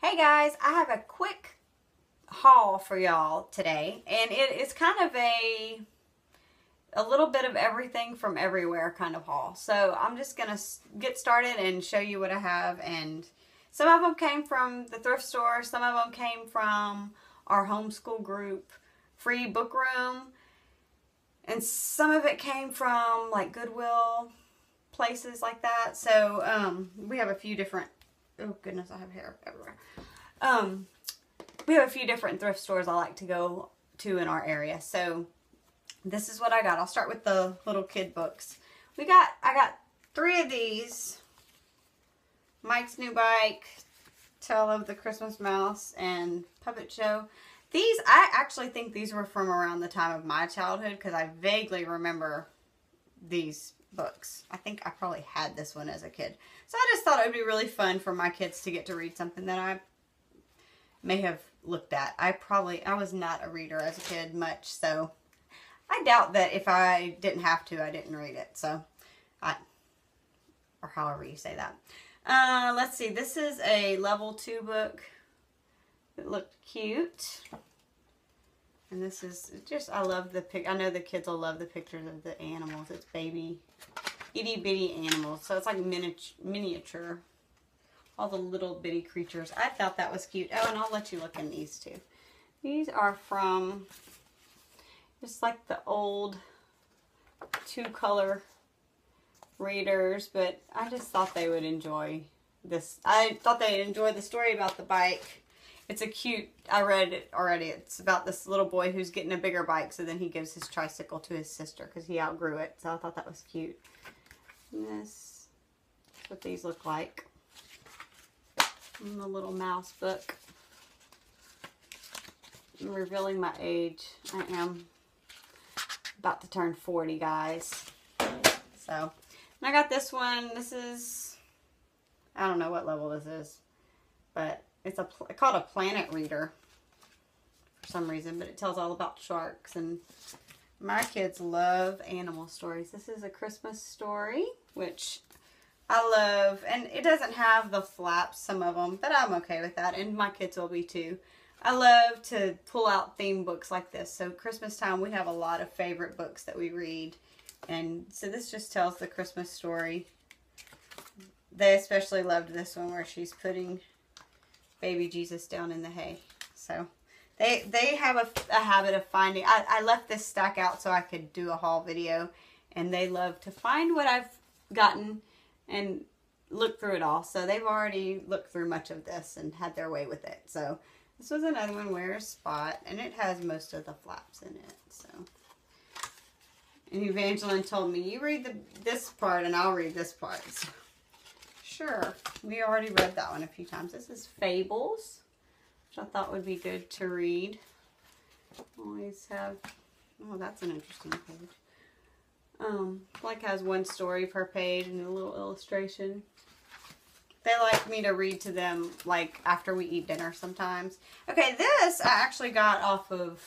Hey guys, I have a quick haul for y'all today, and it is kind of a little bit of everything from everywhere kind of haul. So I'm just gonna get started and show you what I have, and some of them came from the thrift store, some of them came from our homeschool group free book room, and some of it came from like Goodwill places like that. So we have a few different, oh goodness, I have hair everywhere. We have a few different thrift stores I like to go to in our area. So this is what I got. I'll start with the little kid books. I got 3 of these. Mike's New Bike, Tale of the Christmas Mouse, and Puppet Show. These, I actually think these were from around the time of my childhood because I vaguely remember these books. I think I probably had this one as a kid. So I just thought it would be really fun for my kids to get to read something that I may have looked at. I was not a reader as a kid much, so I doubt that if I didn't have to, I didn't read it. So, or however you say that. Let's see. This is a level 2 book. It looked cute. And this is just, I love the pic. I know the kids will love the pictures of the animals. It's baby, itty bitty animals. So it's like miniature. All the little bitty creatures. I thought that was cute. Oh, and I'll let you look in these too. These are from just like the old 2-color readers, but I just thought they would enjoy this. I thought they'd enjoy the story about the bike. It's a cute, I read it already. It's about this little boy who's getting a bigger bike, so then he gives his tricycle to his sister because he outgrew it. So I thought that was cute. And this is what these look like. And the little mouse book. I'm revealing my age. I am about to turn 40, guys. So, and I got this one. This is, I don't know what level this is, but it's called a planet reader for some reason, but it tells all about sharks, and my kids love animal stories. This is a Christmas story, which I love, and it doesn't have the flaps, some of them, but I'm okay with that, and my kids will be too. I love to pull out theme books like this. So Christmas time, we have a lot of favorite books that we read, and so this just tells the Christmas story. They especially loved this one where she's putting baby Jesus down in the hay. So they have a habit of finding, I left this stack out so I could do a haul video, and they love to find what I've gotten and look through it all. So they've already looked through much of this and had their way with it. So this was another one, Where a Spot, and it has most of the flaps in it. So, and Evangeline told me, you read this part and I'll read this part. So, sure, we already read that one a few times. This is Fables, which I thought would be good to read. Always have, oh, that's an interesting page. Like has one story per page and a little illustration. They like me to read to them like after we eat dinner sometimes. Okay, this I actually got off of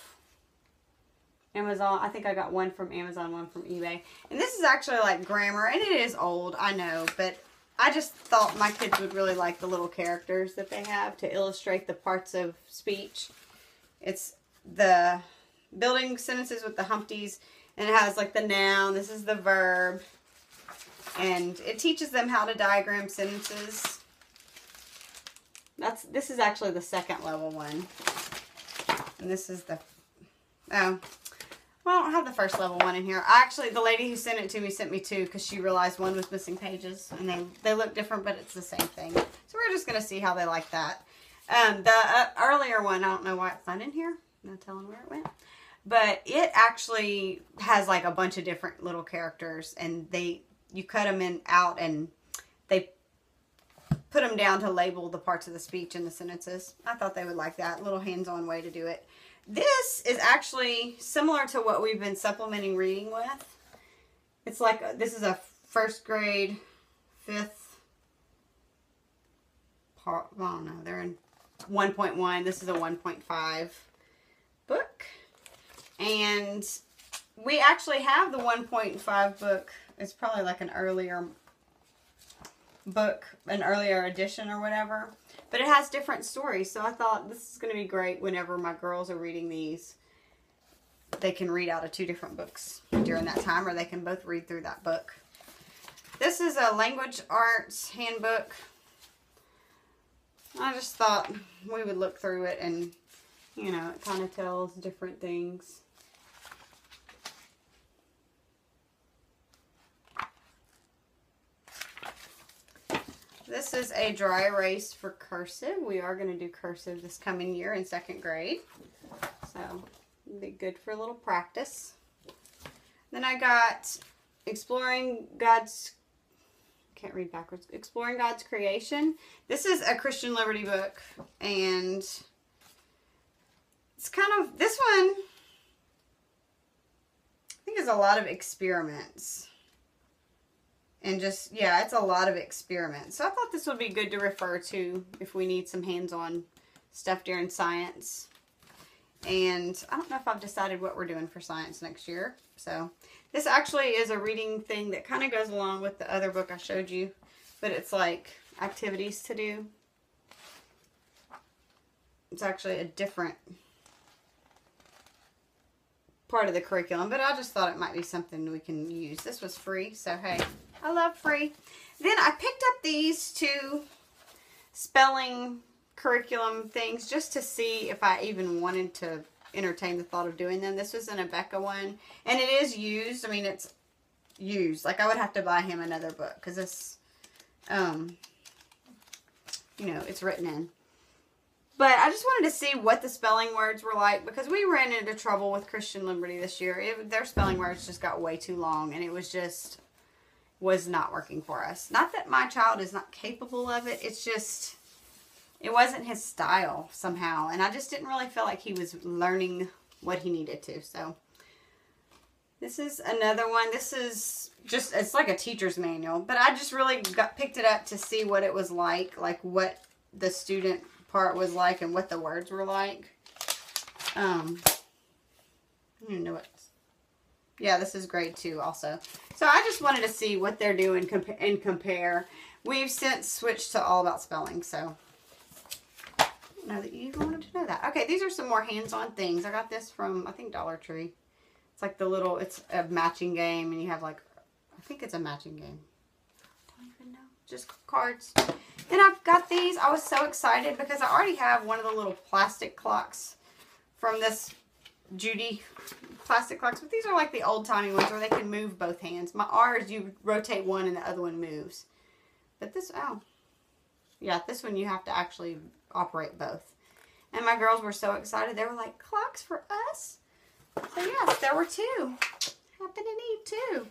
Amazon. I think I got one from Amazon, one from eBay. And this is actually like grammar, and it is old, I know, but I just thought my kids would really like the little characters that they have to illustrate the parts of speech. It's the building sentences with the Humpties. And it has like the noun, this is the verb, and it teaches them how to diagram sentences. This is actually the 2nd level one. And this is the, well, I don't have the 1st level one in here. Actually, the lady who sent it to me sent me 2 because she realized one was missing pages. And they look different, but it's the same thing. So we're just going to see how they like that. The earlier one, I don't know why it's not in here. No telling where it went. But it actually has like a bunch of different little characters, and you cut them out and they put them down to label the parts of the speech and the sentences. I thought they would like that. Little hands-on way to do it. This is actually similar to what we've been supplementing reading with. It's like, this is a 1st grade, 5th part, I don't know, they're in 1.1. This is a 1.5 book. And we actually have the 1.5 book. It's probably like an earlier book, an earlier edition or whatever. But it has different stories, so I thought this is going to be great whenever my girls are reading these. They can read out of 2 different books during that time, or they can both read through that book. This is a language arts handbook. I just thought we would look through it and, you know, it kind of tells different things. This is a dry erase for cursive. We are going to do cursive this coming year in 2nd grade. So, it'll be good for a little practice. Then I got Exploring God's Creation. This is a Christian Liberty book, and it's kind of, this one, I think is a lot of experiments. And just, yeah, it's a lot of experiments. So I thought this would be good to refer to if we need some hands-on stuff during science. And I don't know if I've decided what we're doing for science next year. So this actually is a reading thing that kind of goes along with the other book I showed you. But it's like activities to do. It's actually a different part of the curriculum. But I just thought it might be something we can use. This was free, so hey. I love free. Then I picked up these 2 spelling curriculum things just to see if I even wanted to entertain the thought of doing them. This was an Abeka one, and it is used. I mean, it's used. Like, I would have to buy him another book because this, you know, it's written in. But I just wanted to see what the spelling words were like because we ran into trouble with Christian Liberty this year. Their spelling words just got way too long, and it was just... was not working for us. Not that my child is not capable of it. It's just, it wasn't his style somehow. And I just didn't really feel like he was learning what he needed to. So, this is another one. This is just, it's like a teacher's manual. But I just really picked it up to see what it was like what the student part was like and what the words were like. I don't even know what. Yeah, this is grade 2 also. So I just wanted to see what they're doing and compare. We've since switched to all about spelling, so I didn't know that you even wanted to know that. Okay, these are some more hands-on things. I got this from, I think, Dollar Tree. It's like the little, it's a matching game, and you have like, I think it's a matching game. I don't even know. Just cards. Then I've got these. I was so excited because I already have one of the little plastic clocks from this Judy plastic clocks, but these are like the old-timey ones where they can move both hands. Ours, you rotate one and the other one moves. But this, oh, yeah, this one you have to actually operate both. And my girls were so excited. They were like, clocks for us? So yes, there were 2. Happen to need 2.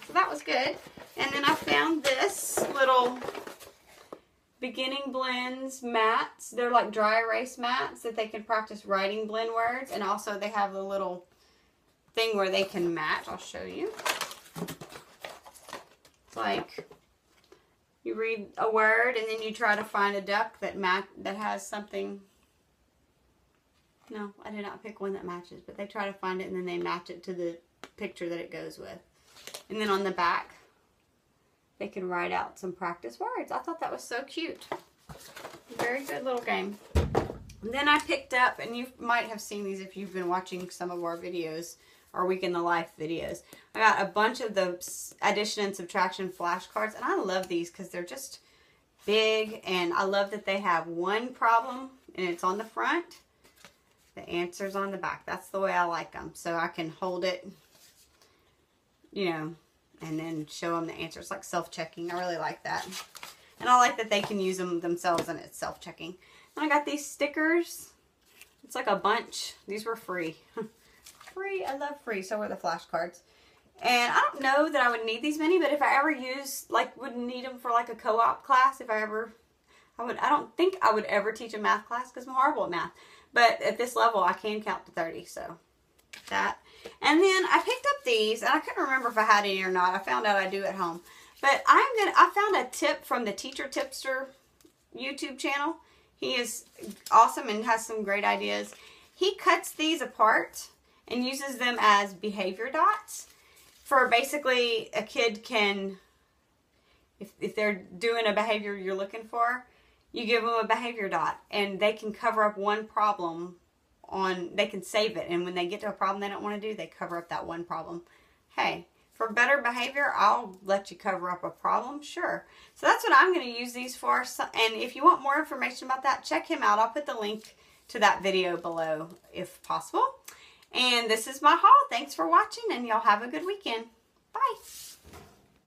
So that was good. And then I found this little beginning blends mats. They're like dry erase mats that they can practice writing blend words. And also they have a little thing where they can match. I'll show you. It's like you read a word and then you try to find a duck that has something. No, I did not pick one that matches, but they try to find it and then they match it to the picture that it goes with. And then on the back, they can write out some practice words. I thought that was so cute. Very good little game. And then I picked up, and you might have seen these if you've been watching some of our videos, our Week in the Life videos. I got a bunch of the addition and subtraction flashcards, and I love these because they're just big, and I love that they have one problem, and it's on the front. The answer's on the back. That's the way I like them. So I can hold it, you know, and then show them the answer. It's like self-checking. I really like that. And I like that they can use them themselves and it's self-checking. And I got these stickers. It's like a bunch. These were free. Free. I love free. So were the flashcards. And I don't know that I would need these many, but if I ever would need them for like a co-op class, I don't think I would ever teach a math class because I'm horrible at math. But at this level, I can count to 30, so that. And then I picked up these, and I couldn't remember if I had any or not. I found out I do at home. But I found a tip from the Teacher Tipster YouTube channel. He is awesome and has some great ideas. He cuts these apart and uses them as behavior dots for basically a kid can if they're doing a behavior you're looking for, you give them a behavior dot, and they can cover up one problem they can save it, and when they get to a problem they don't want to do, they cover up that one problem. Hey, for better behavior, I'll let you cover up a problem, sure. So that's what I'm going to use these for. So, and if you want more information about that, check him out. I'll put the link to that video below if possible. And this is my haul. Thanks for watching, and y'all have a good weekend. Bye.